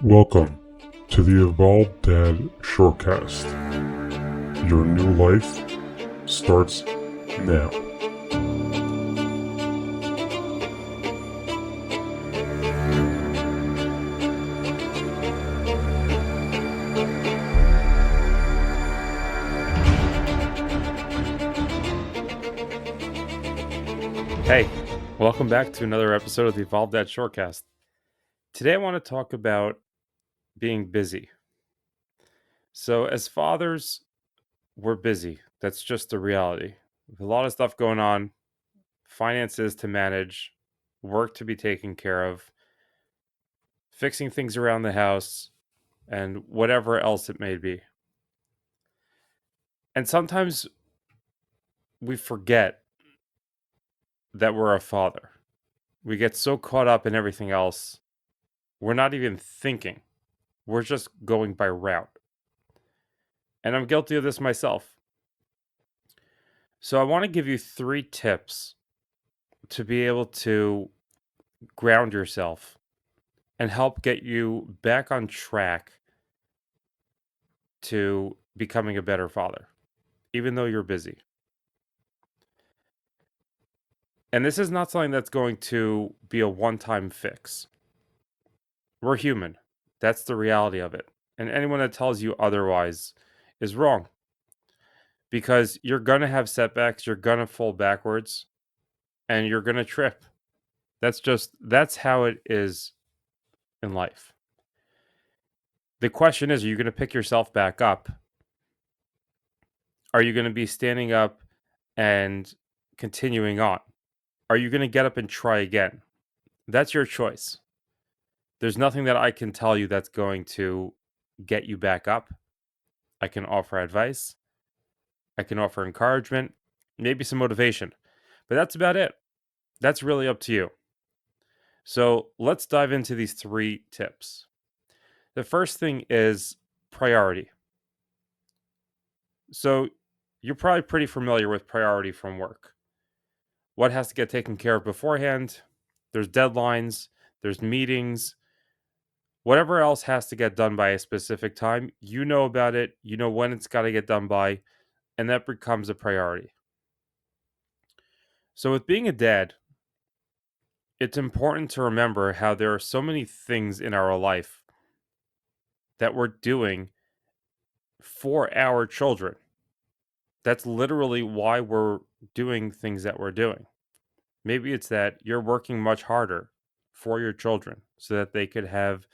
Welcome to the Evolved Dad Shortcast. Your new life starts now. Hey, welcome back to another episode of the Evolved Dad Shortcast. Today I want to talk about being busy. So, as fathers, we're busy. That's just the reality. With a lot of stuff going on, finances to manage, work to be taken care of, fixing things around the house, and whatever else it may be. And sometimes we forget that we're a father. We get so caught up in everything else, we're not even thinking. We're just going by route. And I'm guilty of this myself. So I want to give you 3 tips to be able to ground yourself and help get you back on track to becoming a better father, even though you're busy. And this is not something that's going to be a one-time fix. We're human. That's the reality of it. And anyone that tells you otherwise is wrong because you're going to have setbacks, you're going to fall backwards, and you're going to trip. That's how it is in life. The question is, are you going to pick yourself back up? Are you going to be standing up and continuing on? Are you going to get up and try again? That's your choice. There's nothing that I can tell you that's going to get you back up. I can offer advice, I can offer encouragement, maybe some motivation, but that's about it. That's really up to you. So let's dive into these 3 tips. The first thing is priority. So you're probably pretty familiar with priority from work. What has to get taken care of beforehand? There's deadlines, there's meetings, whatever else has to get done by a specific time, you know about it, you know when it's got to get done by, and that becomes a priority. So, with being a dad, it's important to remember how there are so many things in our life that we're doing for our children. That's literally why we're doing things that we're doing. Maybe it's that you're working much harder for your children so that they could have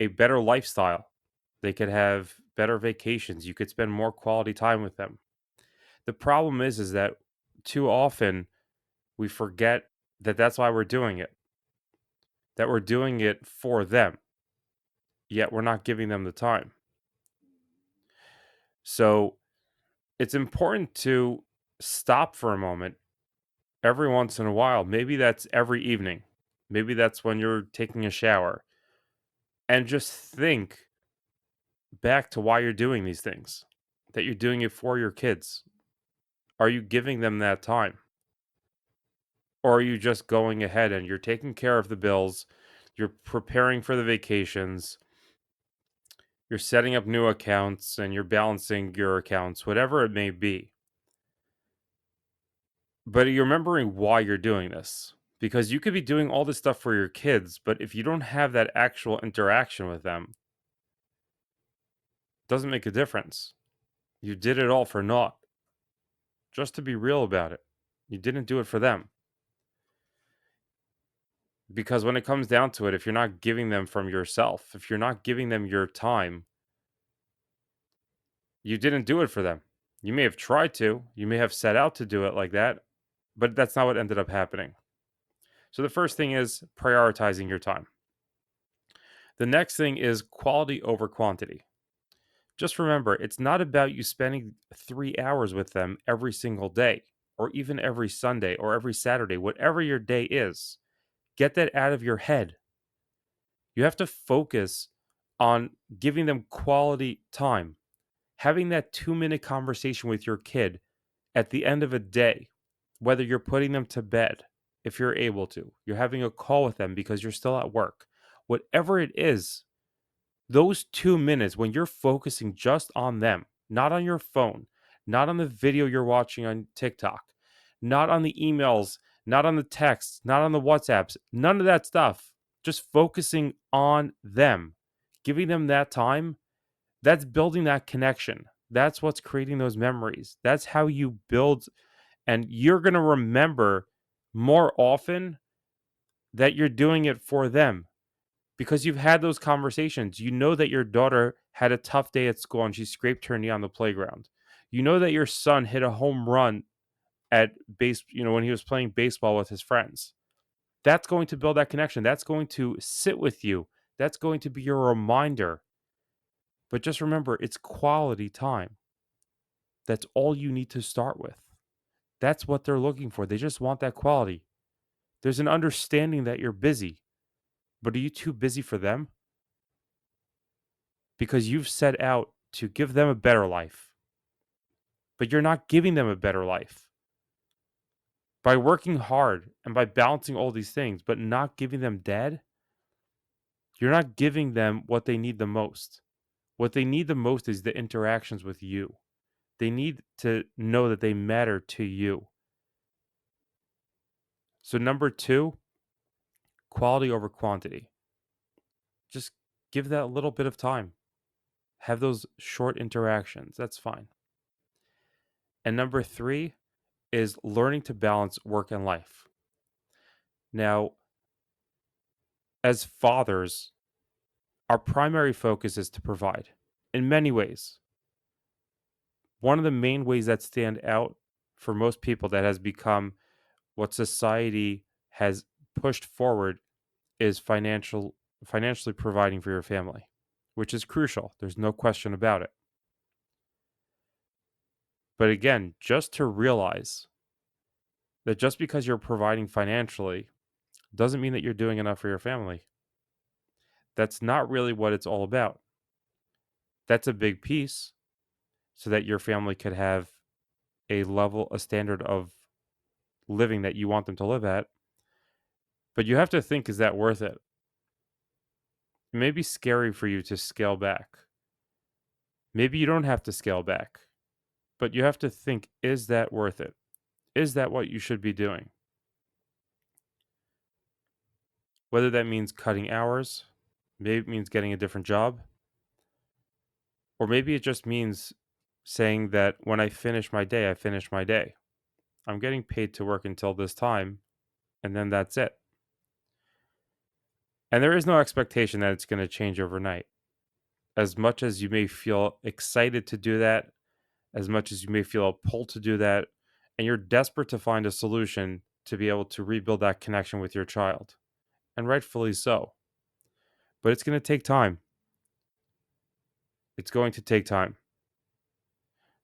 a better lifestyle. They could have better vacations. You could spend more quality time with them. The problem is that too often we forget that that's why we're doing it. That we're doing it for them. Yet we're not giving them the time. So it's important to stop for a moment every once in a while. Maybe that's every evening. Maybe that's when you're taking a shower and just think back to why you're doing these things, that you're doing it for your kids. Are you giving them that time? Or are you just going ahead and you're taking care of the bills, you're preparing for the vacations, you're setting up new accounts and you're balancing your accounts, whatever it may be. But you're remembering why you're doing this. Because you could be doing all this stuff for your kids, but if you don't have that actual interaction with them, it doesn't make a difference. You did it all for naught. Just to be real about it. You didn't do it for them. Because when it comes down to it, if you're not giving them from yourself, if you're not giving them your time, you didn't do it for them. You may have tried to, you may have set out to do it like that, but that's not what ended up happening. So the first thing is prioritizing your time. The next thing is quality over quantity. Just remember, it's not about you spending 3 hours with them every single day, or even every Sunday, or every Saturday, whatever your day is. Get that out of your head. You have to focus on giving them quality time. Having that 2-minute conversation with your kid at the end of a day, whether you're putting them to bed, if you're able to, you're having a call with them because you're still at work, whatever it is, Those 2 minutes when you're focusing just on them, not on your phone, not on the video you're watching on TikTok, not on the emails, not on the texts, not on the WhatsApps, none of that stuff. Just focusing on them, giving them that time, that's building that connection. That's what's creating those memories. That's how you build, and you're going to remember more often that you're doing it for them because you've had those conversations. You know that your daughter had a tough day at school and she scraped her knee on the playground. You know that your son hit a home run at when he was playing baseball with his friends. That's going to build that connection. That's going to sit with you. That's going to be your reminder. But just remember, it's quality time. That's all you need to start with. That's what they're looking for. They just want that quality. There's an understanding that you're busy, but are you too busy for them? Because you've set out to give them a better life, but you're not giving them a better life by working hard and by balancing all these things, but not giving them dad. You're not giving them what they need the most. What they need the most is the interactions with you. They need to know that they matter to you. So, number two, quality over quantity. Just give that a little bit of time. Have those short interactions. That's fine. And number three is learning to balance work and life. Now, as fathers, our primary focus is to provide in many ways. One of the main ways that stand out for most people that has become what society has pushed forward is financially providing for your family, which is crucial. There's no question about it. But again, just to realize that just because you're providing financially doesn't mean that you're doing enough for your family. That's not really what it's all about. That's a big piece so that your family could have a standard of living that you want them to live at. But you have to think, is that worth it? It may be scary for you to scale back. Maybe you don't have to scale back, but you have to think, is that worth it? Is that what you should be doing? Whether that means cutting hours, maybe it means getting a different job, or maybe it just means saying that when I finish my day, I finish my day. I'm getting paid to work until this time, and then that's it. And there is no expectation that it's going to change overnight. As much as you may feel excited to do that, as much as you may feel a pull to do that, and you're desperate to find a solution to be able to rebuild that connection with your child, and rightfully so. But it's going to take time. It's going to take time.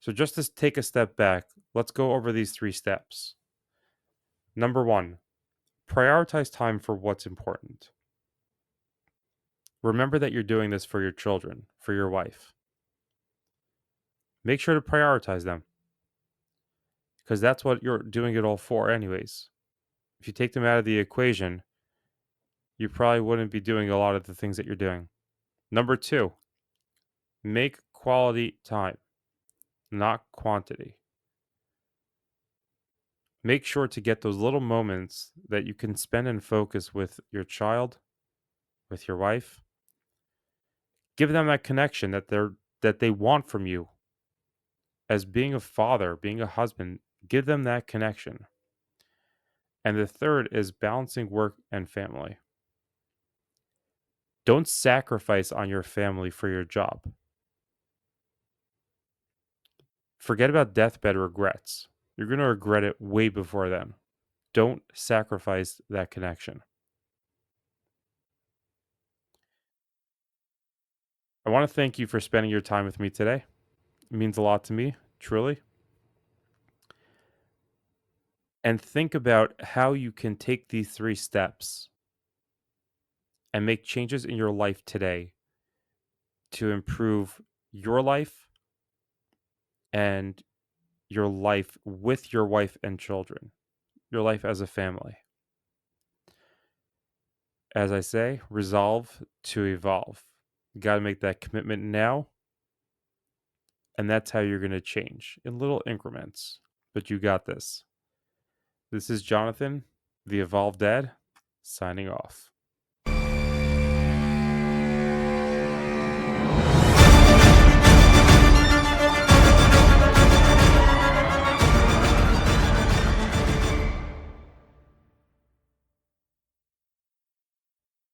So just to take a step back, let's go over these 3 steps. Number 1, prioritize time for what's important. Remember that you're doing this for your children, for your wife. Make sure to prioritize them because that's what you're doing it all for, anyways. If you take them out of the equation, you probably wouldn't be doing a lot of the things that you're doing. Number 2, make quality time, not quantity. Make sure to get those little moments that you can spend and focus with your child, with your wife. Give them that connection that they want from you. As being a father, being a husband, give them that connection. And the third is balancing work and family. Don't sacrifice on your family for your job. Forget about deathbed regrets. You're going to regret it way before then. Don't sacrifice that connection. I want to thank you for spending your time with me today. It means a lot to me, truly. And think about how you can take these 3 steps and make changes in your life today to improve your life and your life with your wife and children, your life as a family. As I say, resolve to evolve. You got to make that commitment now, and that's how you're going to change in little increments. But you got this. This is Jonathan, the Evolved Dad, signing off.